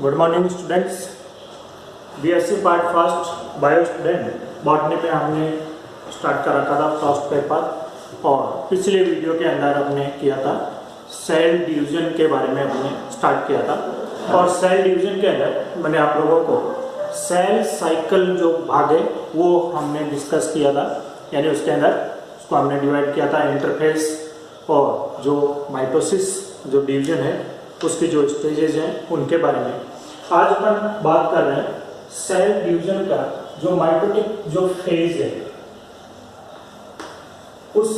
Good morning students. BSc part first bio student botany में हमने start कर रखा था फर्स्ट पेपर और पिछले वीडियो के अंदर हमने किया था सेल डिवीजन के बारे में हमने स्टार्ट किया था। और सेल डिवीजन के अंदर मैंने आप लोगों को सेल साइकिल जो भाग है वो हमने डिस्कस किया था, यानी उसके अंदर उसको हमने डिवाइड किया था इंटरफेस और जो माइटोसिस जो डिवीजन है उसके जो स्टेजेस हैं उनके बारे में। आज अपन बात कर रहे हैं सेल डिवीजन का जो माइटोटिक जो फेज है, उस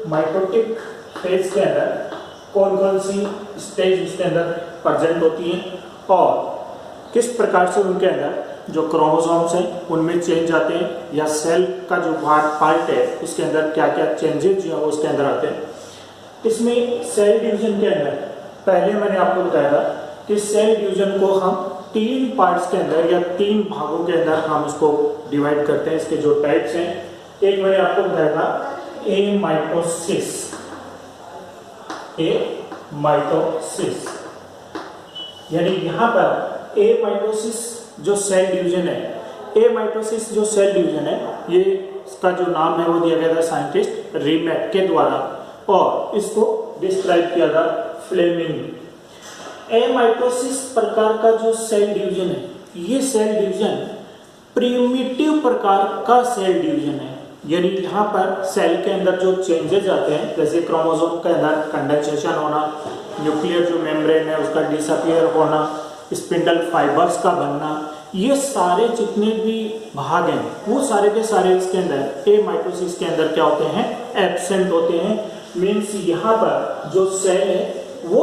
माइटोटिक फेज के अंदर कौन कौन सी स्टेज उसके अंदर प्रेजेंट होती हैं और किस प्रकार से उनके अंदर जो क्रोमोसोम्स हैं उनमें चेंज आते हैं, या सेल का जो पार्ट है उसके अंदर क्या क्या चेंजेस जो है उसके अंदर आते हैं। इसमें सेल डिवीजन के अंदर पहले मैंने आपको बताया था कि सेल डिवीजन को हम तीन पार्ट्स के अंदर या तीन भागों के अंदर हम इसको डिवाइड करते हैं। इसके जो टाइप्स हैं, एक मैंने आपको बताया था ए माइटोसिस, यानी यहाँ पर ए माइटोसिस जो सेल डिवीजन है, ए माइटोसिस जो सेल डिवीजन है, ये इसका जो नाम है वो दिया गया था साइंटिस्ट रीमैक के द्वारा और इसको डिस्क्राइब किया था फ्लेमिंग। एमाइटोसिस प्रकार का जो सेल डिवीजन है, ये सेल डिवीजन प्रिमिटिव प्रकार का सेल डिवीजन है, यानी यहाँ पर सेल के अंदर जो चेंजेस आते हैं, जैसे क्रोमोसोम के अंदर कंडेंसेशन होना, न्यूक्लियर जो मेम्ब्रेन है उसका डिसअपियर होना, स्पिंडल फाइबर्स का बनना, ये सारे जितने भी भाग हैं वो सारे के सारे इसके अंदर ए माइटोसिस के अंदर क्या होते हैं, एब्सेंट होते हैं। मीन्स यहाँ पर जो सेल है वो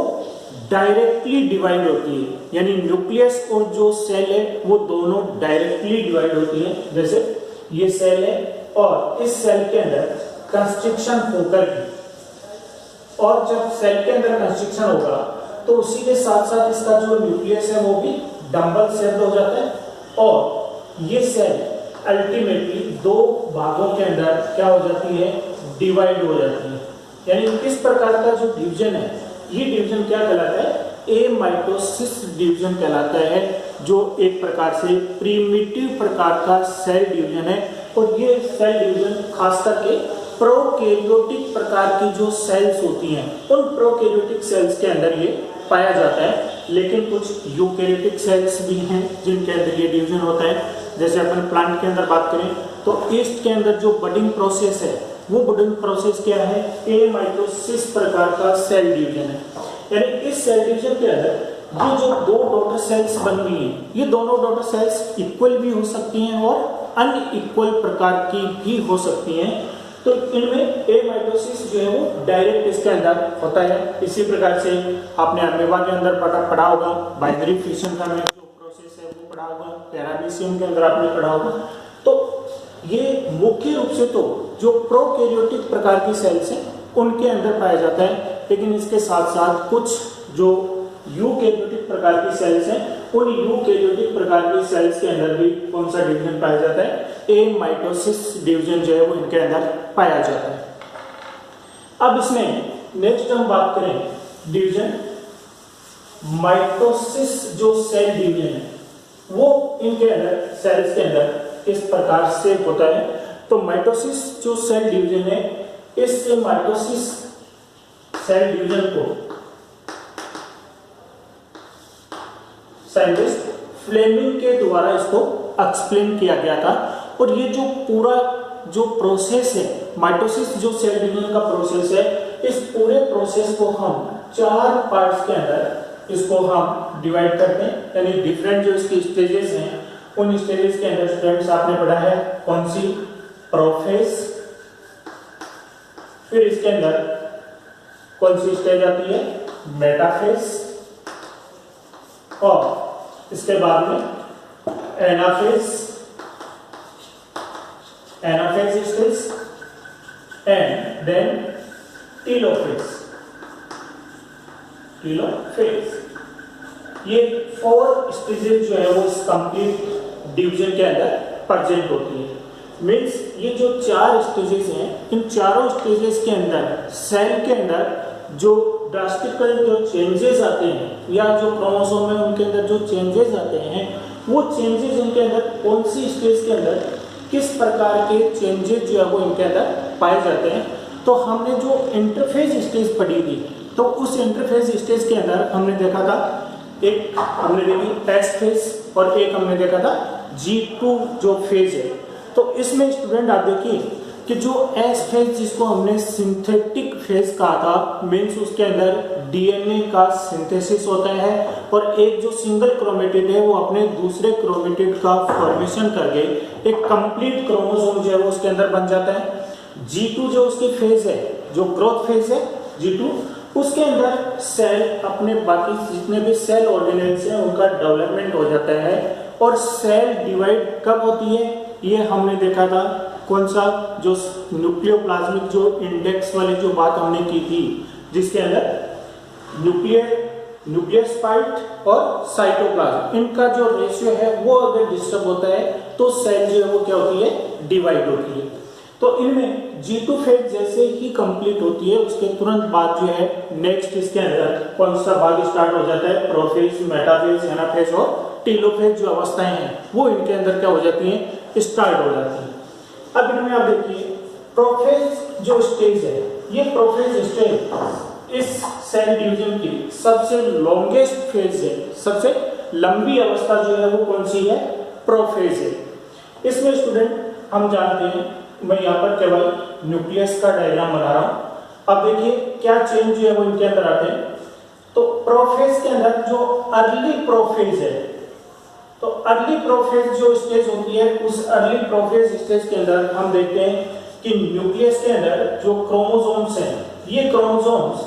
डायरेक्टली डिवाइड होती है, यानी न्यूक्लियस और जो सेल है वो दोनों डायरेक्टली डिवाइड होती है। जैसे ये सेल है और इस सेल के अंदर कंस्ट्रक्शन होकर के, और जब सेल के अंदर कंस्ट्रक्शन होगा तो उसी के साथ साथ इसका जो न्यूक्लियस है वो भी डबल शेप्ड हो जाता है और ये सेल अल्टीमेटली दो भागों के अंदर क्या हो जाती है, डिवाइड हो जाती है। यानी इस प्रकार का जो डिवीजन है, ये डिवीजन क्या कहलाता है, ए माइटोसिस डिवीजन कहलाता है, जो एक प्रकार से प्रिमिटिव प्रकार का सेल डिवीजन है। और ये सेल डिवीजन खास करके प्रोकैरियोटिक प्रकार की जो सेल्स होती हैं उन प्रोकैरियोटिक सेल्स के अंदर ये पाया जाता है, लेकिन कुछ यूकैरियोटिक सेल्स भी हैं जिनके अंदर ये डिवीजन होता है। जैसे अपन प्लांट के अंदर बात करें तो ईस्ट के अंदर जो बडिंग प्रोसेस है वो बडिंग प्रोसेस क्या है, ए माइटोसिस प्रकार का सेल डिवीजन है। यानी इस सेल डिवीजन के अंदर ये जो दो डॉटर सेल्स बन गई हैं, ये दोनों डॉटर सेल्स इक्वल भी हो सकती हैं और अनइक्वल प्रकार की भी हो सकती हैं। तो इनमें ए माइटोसिस जो है वो डायरेक्ट इसके अंदर होता है। इसी प्रकार से आपने अमीबा के अंदर पढ़ा होगा, बाइनरी फिशन का में जो प्रोसेस है वो पढ़ा होगा, पैरामीशियम के अंदर आपने पढ़ा होगा। तो ये मुख्य रूप से तो जो प्रोकैरियोटिक प्रकार की सेल्स हैं उनके अंदर पाया जाता है, लेकिन इसके साथ साथ कुछ जो यूकैरियोटिक प्रकार की सेल्स हैं उन यूकैरियोटिक प्रकार की सेल्स के अंदर भी कौन सा डिवीजन पाया जाता है, ए माइटोसिस डिवीजन जो है वो इनके अंदर पाया जाता है। अब इसमें नेक्स्ट हम बात करें डिवीजन माइटोसिस जो सेल डिवीजन है वो इनके अंदर सेल्स के अंदर इस प्रकार से होता है। तो माइटोसिस जो सेल डिवीजन है, इस माइटोसिस सेल डिवीजन को साइंटिस्ट फ्लेमिंग के द्वारा इसको एक्सप्लेन किया गया था। और ये जो पूरा जो प्रोसेस है, माइटोसिस जो सेल डिवीजन का प्रोसेस है, इस पूरे प्रोसेस को हम चार पार्ट्स के अंदर इसको हम डिवाइड करते हैं। यानी डिफरेंट जो इसकी स्टेजेस हैं उन स्टेजेस के अंदर स्टूडेंट्स आपने पढ़ा है कौन सी, प्रोफेज, फिर इसके अंदर कौन सी स्टेज आती है, मेटाफेज, और इसके बाद में anaphase stage, and then telophase. ये 4 स्टेजेस जो है वो इस कंप्लीट डिवीजन के अंदर प्रेजेंट होती है। मीन्स ये जो 4 स्टेजेस हैं, इन चारों स्टेजेस के अंदर सेल के अंदर जो ड्रास्टिकल जो चेंजेस आते हैं या जो क्रोमोसोम में उनके अंदर जो चेंजेस आते हैं, वो चेंजेस इनके अंदर कौन सी स्टेज के अंदर किस प्रकार के चेंजेस जो है वो इनके अंदर पाए जाते हैं। तो हमने जो इंटरफेज स्टेज पढ़ी थी, तो उस इंटरफेज स्टेज के अंदर हमने देखा था, एक हमने देखी एस फेज और एक हमने देखा था G2 जो फेज है। तो इसमें स्टूडेंट आप देखिए कि जो एस फेज जिसको हमने सिंथेटिक फेज कहा था, मीन्स उसके अंदर डीएनए का सिंथेसिस होता है और एक जो सिंगल क्रोमेटिड है वो अपने दूसरे क्रोमेटिड का फॉर्मेशन करके एक कंप्लीट क्रोमोसोम जो है वो उसके अंदर बन जाता है। G2 जो उसकी फेज है, जो ग्रोथ फेज है G2, उसके अंदर सेल अपने बाकी जितने भी सेल ऑर्गेनेल्स हैं उनका डेवलपमेंट हो जाता है और सेल डिवाइड कब होती है, ये हमने देखा था। कौन सा, जो न्यूक्लियोप्लाज्मिक जो इंडेक्स वाली जो बात हमने की थी, जिसके अंदर न्यूक्लियस स्पाइट और साइटोप्लाज्म, इनका जो रेशियो है वो अगर डिस्टर्ब होता है तो सेल जो है वो क्या होती है, डिवाइड होती है। तो इनमें G2 फेज जैसे ही कंप्लीट होती है उसके तुरंत बाद जो है नेक्स्ट इसके अंदर कौन सा भाग स्टार्ट हो जाता है, प्रोफेज, मेटाफेज, एनाफेज और टेलोफेज जो अवस्थाएं हैं वो इनके अंदर क्या हो जाती हैं, स्टार्ट हो जाती हैं। अब इनमें आप देखिए प्रोफेज जो स्टेज है, ये प्रोफेज स्टेज इस सेल डिवीजन की सबसे लॉन्गेस्ट फेज है, सबसे लंबी अवस्था जो है वो कौन सी है, प्रोफेज है। इसमें स्टूडेंट हम जानते हैं, मैं यहाँ पर केवल न्यूक्लियस का डायग्राम बना रहा हूं। अब देखिए क्या चेंज जो है वो इनके अंदर आते हैं। तो प्रोफेज के अंदर जो अर्ली प्रोफेज है, तो अर्ली प्रोफेज जो स्टेज होती है, उस अर्ली प्रोफेज स्टेज के अंदर हम देखते हैं कि न्यूक्लियस के अंदर जो क्रोमोसोम्स हैं, ये क्रोमोसोम्स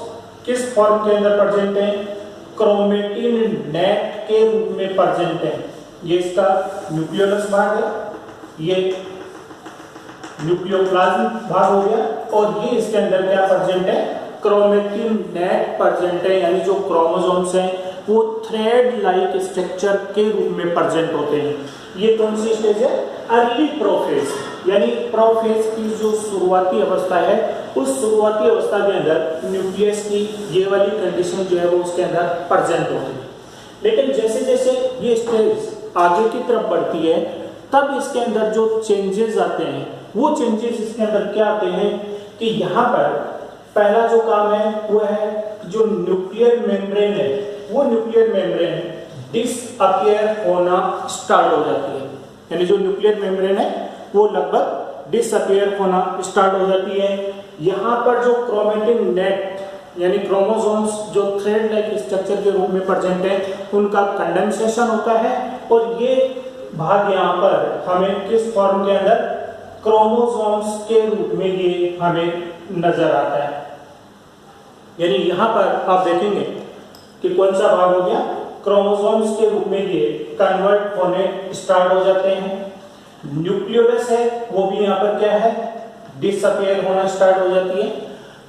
किस फॉर्म के अंदर प्रेजेंट हैं, क्रोमेटिन नेट के रूप में प्रेजेंट है। ये इसका न्यूक्लियोलस भाग है, ये न्यूक्लियोप्लाज्म भाग हो गया और ये इसके अंदर क्या प्रेजेंट है, क्रोमेटिन नेट प्रेजेंट है, यानी जो क्रोमोसोम्स हैं वो थ्रेड लाइक स्ट्रक्चर के रूप में प्रेजेंट होते हैं। ये कौन सी स्टेज है, अर्ली प्रोफेज, यानी प्रोफेज की जो शुरुआती अवस्था है, उस शुरुआती अवस्था के अंदर न्यूक्लियस की ये वाली कंडीशन जो है वो उसके अंदर प्रेजेंट होती है। लेकिन जैसे जैसे ये स्टेज आगे की तरफ बढ़ती है तब इसके अंदर जो चेंजेस आते हैं, वो चेंजेस इसके अंदर क्या आते हैं कि यहाँ पर पहला जो काम है वो है जो न्यूक्लियर मेम्ब्रेन है, वो न्यूक्लियर मेम्ब्रेन डिसअपियर होना स्टार्ट हो जाती है। यानी जो न्यूक्लियर मेम्ब्रेन है वो लगभग डिसअपियर होना स्टार्ट हो जाती है। यहाँ पर जो क्रोमेटिन नेट यानी क्रोमोसोम्स जो थ्रेड लाइक स्ट्रक्चर के रूप में प्रेजेंट है, उनका कंडेंसेशन होता है और ये भाग यहाँ पर हमें किस फॉर्म के अंदर, क्रोमोसोम्स के रूप में ये हमें नजर आता है। यानी यहाँ पर आप देखेंगे कि कौन सा भाग हो गया, क्रोमोसोम्स के रूप में ये कन्वर्ट होने स्टार्ट हो जाते हैं। न्यूक्लियोलस है वो भी यहाँ पर क्या है, डिसअपियर होना स्टार्ट हो जाती है।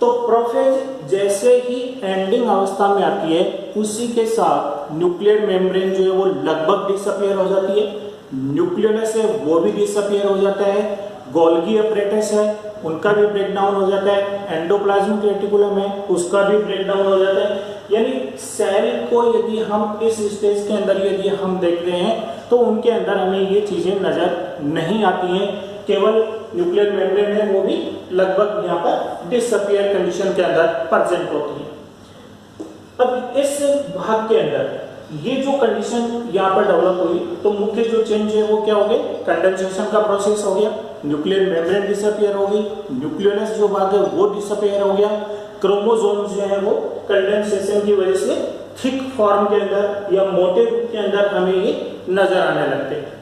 तो प्रोफेज जैसे ही एंडिंग अवस्था में आती है उसी के साथ न्यूक्लियर मेम्ब्रेन जो है वो लगभग डिसअपियर हो जाती है। न्यूक्लियोलस है वो भी डिसअपियर हो जाता है। गोल्गी अपरेटस है उनका भी ब्रेकडाउन हो जाता है। एंडोप्लाज्मिक रेटिकुलम है उसका भी ब्रेकडाउन हो जाता है। यानी सेल को यदि हम इस स्टेज के अंदर यदि हम देख रहे हैं तो उनके अंदर हमें ये चीजें नजर नहीं आती हैं। केवल न्यूक्लियर मेम्ब्रेन है वो भी लगभग यहाँ पर डिसअपियर कंडीशन के अंदर प्रेजेंट होती है। अब इस भाग के अंदर ये जो कंडीशन यहाँ पर डेवलप हुई तो मुख्य जो चेंज है वो क्या हो गए, कंडेंसेशन का प्रोसेस हो गया, न्यूक्लियर मेम्ब्रेन डिसअपियर हो गई, न्यूक्लियोलस जो भाग है वो डिसअपियर हो गया, क्रोमोसोम्स जो है वो कंडेंसेशन की वजह से थिक फॉर्म के अंदर या मोटे रूप के अंदर हमें ये नजर आने लगते हैं।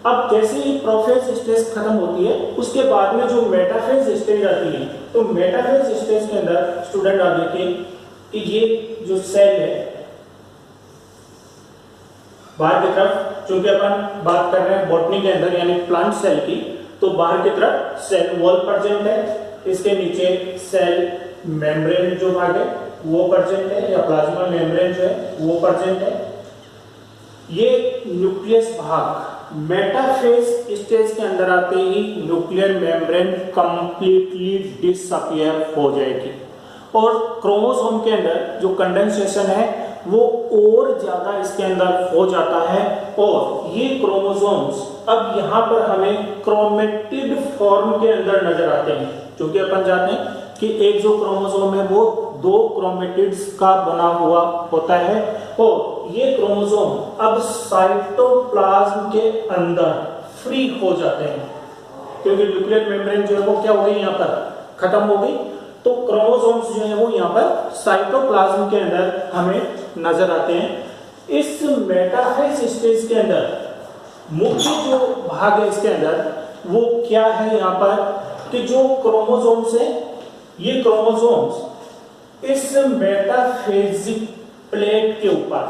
अब जैसे ही प्रोफेज स्टेज खत्म होती है उसके बाद में जो मेटाफेज स्टेज आती है, तो मेटाफेज स्टेज के अंदर स्टूडेंट आप देखिए कि ये जो सेल है बाहर की तरफ, चूंकि अपन बात कर रहे हैं बॉटनी के अंदर यानी प्लांट सेल की, तो बाहर की तरफ सेल वॉल प्रेजेंट है, इसके नीचे सेल मेम्ब्रेन जो भाग है वो प्रेजेंट है या प्लाज्मा मेम्ब्रेन जो है वो प्रेजेंट है। ये न्यूक्लियस भाग मेटाफेज स्टेज के अंदर आते ही न्यूक्लियर मेम्ब्रेन कंप्लीटली डिसअपियर हो जाएगी और क्रोमोसोम के अंदर जो कंडेंसेशन है वो और ज्यादा इसके अंदर हो जाता है और ये क्रोमोसोम्स अब यहाँ पर हमें क्रोमेटिड फॉर्म के अंदर नजर आते हैं, क्योंकि अपन जानते हैं कि एक जो क्रोमोसोम है वो 2 क्रोमेटिड्स का बना हुआ होता है और ये क्रोमोसोम अब साइटोप्लाज्म के अंदर फ्री हो जाते हैं, क्योंकि न्यूक्लियर मेम्ब्रेन जो है वो क्या हो गई यहाँ पर खत्म हो गई, तो क्रोमोसोम्स जो है वो यहाँ पर साइटोप्लाज्म के अंदर हमें नजर आते हैं। इस मेटाफेज स्टेज के अंदर मुख्य जो भाग है इसके अंदर वो क्या है यहाँ पर कि जो क्रोमोसोम्स है ये क्रोमोसोम्स इस मेटाफेजिक प्लेट के ऊपर,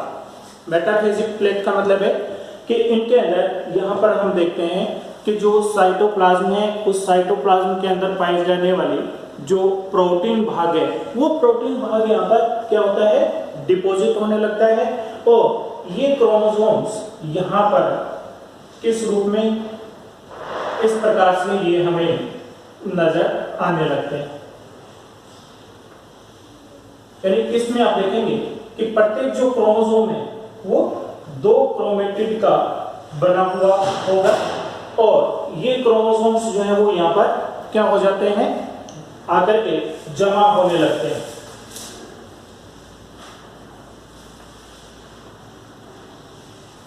मेटाफेजिक प्लेट का मतलब है कि इनके अंदर यहाँ पर हम देखते हैं कि जो साइटोप्लाज्म है उस साइटोप्लाज्म के अंदर पाई जाने वाली जो प्रोटीन भाग है वो प्रोटीन भाग यहाँ पर क्या होता है डिपॉजिट होने लगता है और ये क्रोमोसोम्स यहाँ पर किस रूप में इस प्रकार से ये हमें नजर आने लगते हैं। यानी इसमें आप देखेंगे कि प्रत्येक जो क्रोमोसोम है वो 2 क्रोमेटिड का बना हुआ होगा और ये क्रोमोसोम्स जो है वो यहाँ पर क्या हो जाते हैं आकर के जमा होने लगते हैं।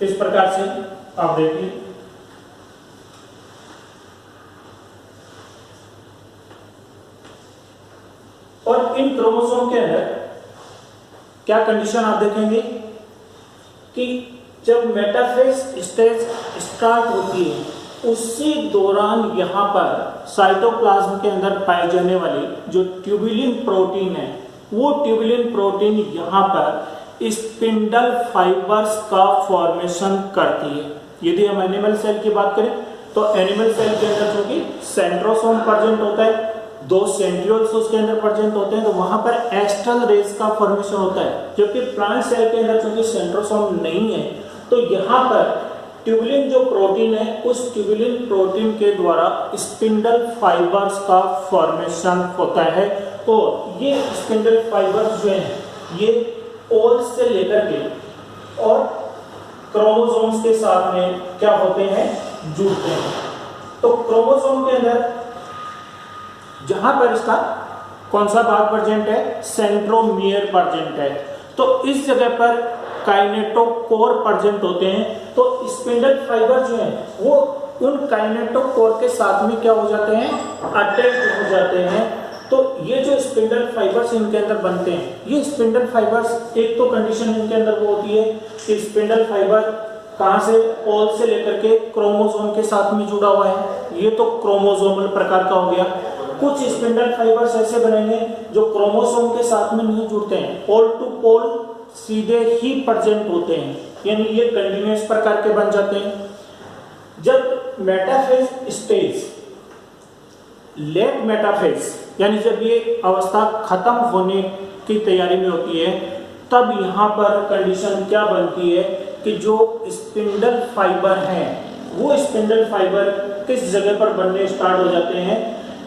इस प्रकार से आप देखिए और इन क्रोमोसोम के अंदर क्या कंडीशन आप देखेंगे कि जब मेटाफेज स्टेज स्टार्ट होती है उसी दौरान यहाँ पर साइटोप्लाज्म के अंदर पाई जाने वाली जो ट्यूबुलिन प्रोटीन है वो ट्यूबुलिन प्रोटीन यहाँ पर स्पिंडल फाइबर्स का फॉर्मेशन करती है। यदि हम एनिमल सेल की बात करें तो एनिमल सेल के अंदर जो कि सेंट्रोसोम प्रेजेंट होता है, 2 सेंट्रियोल्स उसके अंदर प्रेजेंट होते हैं, तो वहां पर एस्ट्रल रेस का फॉर्मेशन होता है। जबकि प्लांट सेल के अंदर चूंकि सेंट्रोसोम नहीं है तो यहाँ पर ट्यूबुलिन जो प्रोटीन है उस ट्यूबुलिन प्रोटीन के द्वारा स्पिंडल फाइबर्स का फॉर्मेशन होता है और ये स्पिंडल फाइबर्स जो हैं ये पोल्स से लेकर के और क्रोमोसोम्स के साथ में क्या होते हैं जुड़ते हैं। तो क्रोमोसोम के अंदर जहां पर इसका कौन सा भाग प्रेजेंट है सेंट्रोमियर प्रेजेंट है, तो इस जगह पर काइनेटोकोर प्रेजेंट होते हैं। तो स्पिंडल फाइबर जो है वो उन काइनेटोकोर के साथ में क्या हो जाते हैं अटैच हो जाते हैं। तो ये जो स्पिंडल फाइबर्स इनके अंदर बनते हैं ये स्पिंडल फाइबर्स एक तो कंडीशन इनके अंदर वो होती है कि स्पिंडल फाइबर कहां से पोल से लेकर के क्रोमोसोम के साथ में जुड़ा हुआ है, ये तो क्रोमोसोमल प्रकार का हो गया। कुछ स्पिंडल फाइबर्स ऐसे बनेंगे जो क्रोमोसोम के साथ में नहीं जुड़ते हैं, पोल टू पोल सीधे ही प्रेजेंट होते हैं, यानी ये कंटिन्यूअस प्रकार के बन जाते हैं। जब मेटाफेज स्टेज लेट मेटाफेज यानी जब ये अवस्था खत्म होने की तैयारी में होती है तब यहाँ पर कंडीशन क्या बनती है कि जो स्पिंडल फाइबर हैं वो स्पिंडल फाइबर किस जगह पर बनने स्टार्ट हो जाते हैं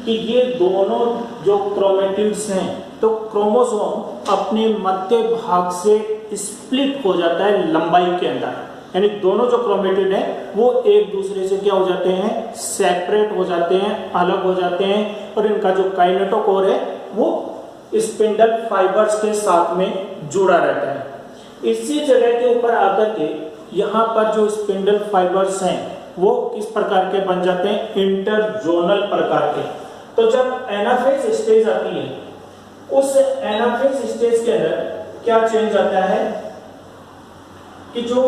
कि ये दोनों जो क्रोमेटिड्स हैं तो क्रोमोसोम अपने मध्य भाग से स्प्लिट हो जाता है लंबाई के अंदर, यानी दोनों जो क्रोमेटिड हैं वो एक दूसरे से क्या हो जाते हैं सेपरेट हो जाते हैं, अलग हो जाते हैं और इनका जो काइनेटोकोर है वो स्पिंडल फाइबर्स के साथ में जुड़ा रहता है। इसी जगह के ऊपर आकर के यहाँ पर जो स्पिंडल फाइबर्स हैं वो किस प्रकार के बन जाते हैं इंटरजोनल प्रकार के। तो जब एनाफेज स्टेज आती है उस एनाफेज स्टेज के अंदर क्या चेंज आता है कि जो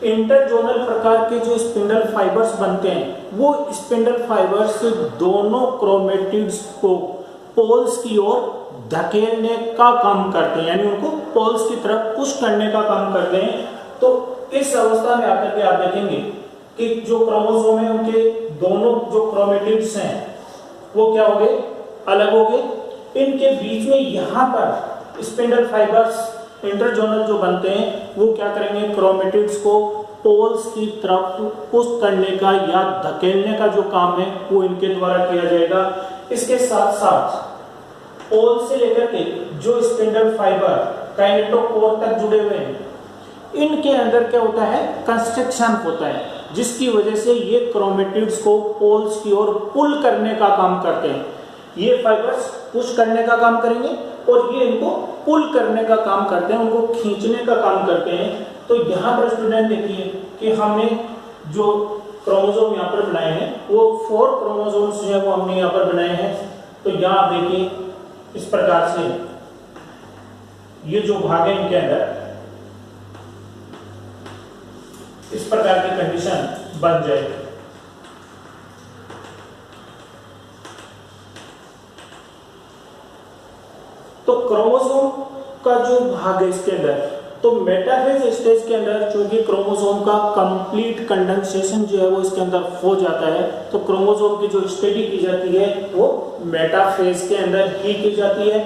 इंटरजोनल प्रकार के जो स्पिंडल फाइबर्स बनते हैं वो स्पिंडल फाइबर्स दोनों क्रोमेटिड्स को पोल्स की ओर धकेलने का काम करते हैं, यानी उनको पोल्स की तरफ पुश करने का काम करते हैं। तो इस अवस्था में आकर के आप देखेंगे कि जो क्रोमोसोम है उनके दोनों जो क्रोमेटिड्स हैं वो क्या हो गए अलग हो गए। इनके बीच में यहाँ पर स्पिंडल फाइबर्स इंटरजोनल जो बनते हैं वो क्या करेंगे क्रोमेटिड्स को पोल्स की तरफ पुश करने का या धकेलने का जो काम है वो इनके द्वारा किया जाएगा। इसके साथ साथ पोल से लेकर के जो स्पिंडल फाइबर काइनेटोकोर तक जुड़े हुए हैं, इनके अंदर क्या होता है, कंस्ट्रक्शन होता है, जिसकी वजह से ये क्रोमेटिड्स को पोल्स की ओर पुल करने का काम करते हैं। ये फाइबर्स पुश करने का काम करेंगे और ये इनको पुल करने का काम करते हैं, उनको खींचने का काम करते हैं। तो यहाँ पर स्टूडेंट देखिए कि हमने जो क्रोमोसोम यहाँ पर बनाए हैं वो 4 क्रोमोसोम्स जो है वो हमने यहाँ पर बनाए हैं। तो यहाँ आप देखिए इस प्रकार से ये जो भाग है इनके अंदर इस प्रकार की कंडीशन बन जाएगी। तो क्रोमोसोम का जो भाग है इसके अंदर, तो मेटाफेज स्टेज के अंदर चूंकि क्रोमोसोम का कंप्लीट कंडेंसेशन जो है वो इसके अंदर हो जाता है, तो क्रोमोसोम की जो स्टडी की जाती है वो मेटाफेज के अंदर ही की जाती है।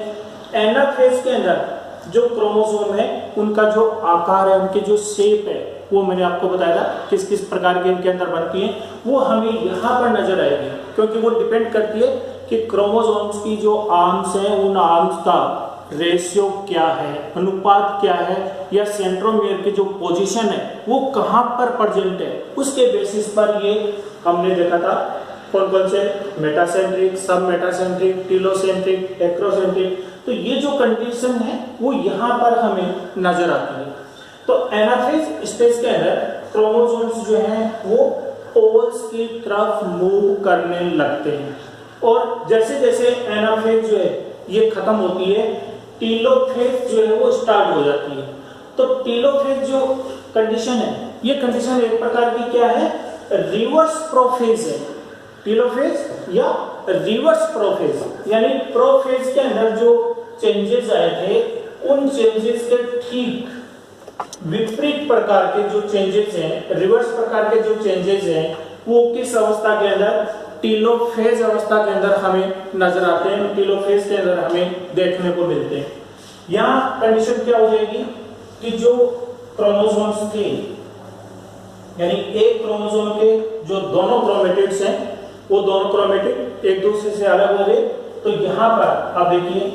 एनाफेज के अंदर जो क्रोमोसोम है उनका जो आकार है, उनकी जो शेप है, वो मैंने आपको बताया था किस किस प्रकार की इनके अंदर बनती है, वो हमें यहाँ पर नजर आएगी, क्योंकि वो डिपेंड करती है कि क्रोमोसोम्स की जो आर्म्स हैं उन आर्म्स का रेशियो क्या है, अनुपात क्या है, या सेंट्रोमियर की जो पोजीशन है वो कहाँ पर प्रेजेंट है, उसके बेसिस पर ये हमने देखा था कौन कौन से मेटासेंट्रिक, सब मेटासेंट्रिक, टीलोसेंट्रिक, एक्रोसेंट्रिक। तो ये जो कंडीशन है वो यहाँ पर हमें नजर आती है। तो एनाफेज स्टेज के अंदर क्रोमोसोम्स जो हैं वो पोल्स की तरफ मूव करने लगते हैं, और जैसे जैसे एनाफेज जो है ये खत्म होती है, टीलोफेज जो है वो स्टार्ट हो जाती है। तो टीलोफेज जो कंडीशन है, ये कंडीशन एक प्रकार की क्या है, रिवर्स प्रोफेज है। टीलोफेज या रिवर्स प्रोफेज, यानी प्रोफेज के अंदर जो चेंजेस आए थे उन चेंजेस के ठीक विपरीत प्रकार के जो चेंजेस हैं, रिवर्स प्रकार के जो चेंजेस हैं, वो किस अवस्था के अंदर, टीलोफेज अवस्था के अंदर हमें नजर आते हैं, टीलोफेज के अंदर हमें देखने को मिलते हैं। यहाँ कंडीशन क्या हो जाएगी कि जो क्रोमोसोम्स थे, यानी एक क्रोमोसोम के जो दोनों क्रोमेटिड्स हैं वो दोनों क्रोमेटिड एक दूसरे से अलग हो गए। तो यहाँ पर आप देखिए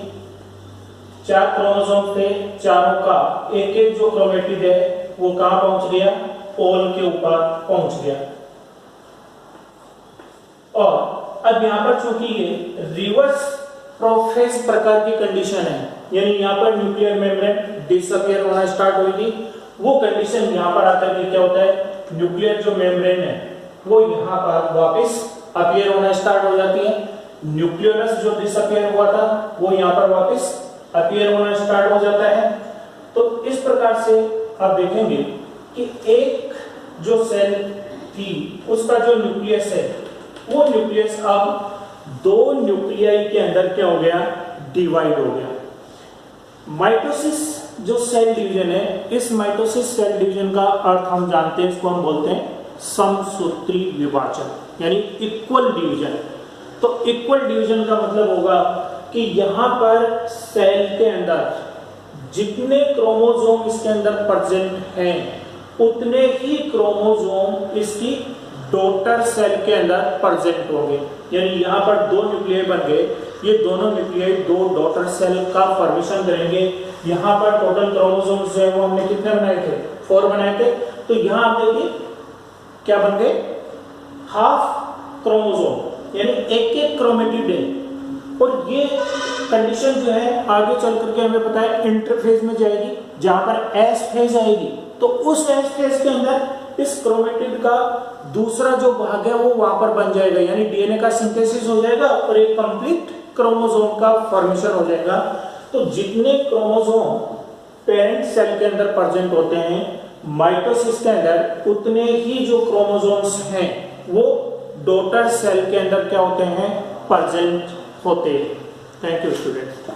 4 क्रोमोसोम थे, चारों का एक एक जो क्रोमेटिड है वो कहां पहुंच गया, पोल के ऊपर पहुंच गया। और अब यहां पर चूंकि ये रिवर्स प्रोफेज प्रकार की कंडीशन है, यानी यहां पर न्यूक्लियर मेम्ब्रेन डिसअपियर होना स्टार्ट होगी, वो कंडीशन यहां पर आकर के क्या होता है, न्यूक्लियर जो मेम्ब्रेन है वो यहां पर वापस अपीयर होना स्टार्ट हो जाती है। न्यूक्लियस जो डिसअपियर हुआ था वो यहां पर वापस अपीयर होना स्टार्ट हो जाता है। तो इस प्रकार से आप देखेंगे कि एक जो सेल थी उसका जो न्यूक्लियस है वो न्यूक्लियस अब 2 न्यूक्लियाई के अंदर क्या हो गया, डिवाइड हो गया। माइटोसिस जो सेल डिवीजन है, इस माइटोसिस सेल डिवीजन का अर्थ हम जानते हैं, इसको हम बोलते हैं समसूत्री विभाजन, यानी इक्वल डिवीजन। तो इक्वल डिवीजन का मतलब होगा कि यहां पर सेल के अंदर जितने क्रोमोसोम इसके अंदर प्रेजेंट हैं उतने ही क्रोमोसोम इसकी डॉटर सेल के अंदर प्रेजेंट होंगे। यानी यहां पर 2 न्यूक्लियाई बन गए, ये दोनों न्यूक्लियाई 2 डॉटर सेल का फॉर्मेशन करेंगे। यहां पर टोटल क्रोमोसोम्स जो है वो हमने कितने बनाए थे, 4 बनाए थे। तो यहां आप देखिए क्या बन गए, हाफ क्रोमोसोम, यानी एक क्रोमेटिड है। और ये कंडीशन जो है आगे चल करके हमें पता है इंटरफेज में जाएगी, जहां पर एस फेज आएगी। तो उस एस फेज के अंदर इस क्रोमेटिड का दूसरा जो भाग है वो वहां पर बन जाएगा, यानी डीएनए का सिंथेसिस हो जाएगा और एक कंप्लीट क्रोमोसोम का फॉर्मेशन हो जाएगा। तो जितने क्रोमोसोम पेरेंट सेल के अंदर प्रेजेंट होते हैं माइटोसिस के अंदर, उतने ही जो क्रोमोसोम्स हैं वो डॉटर सेल के अंदर क्या होते हैं, प्रेजेंट होते हैं। Thank you student.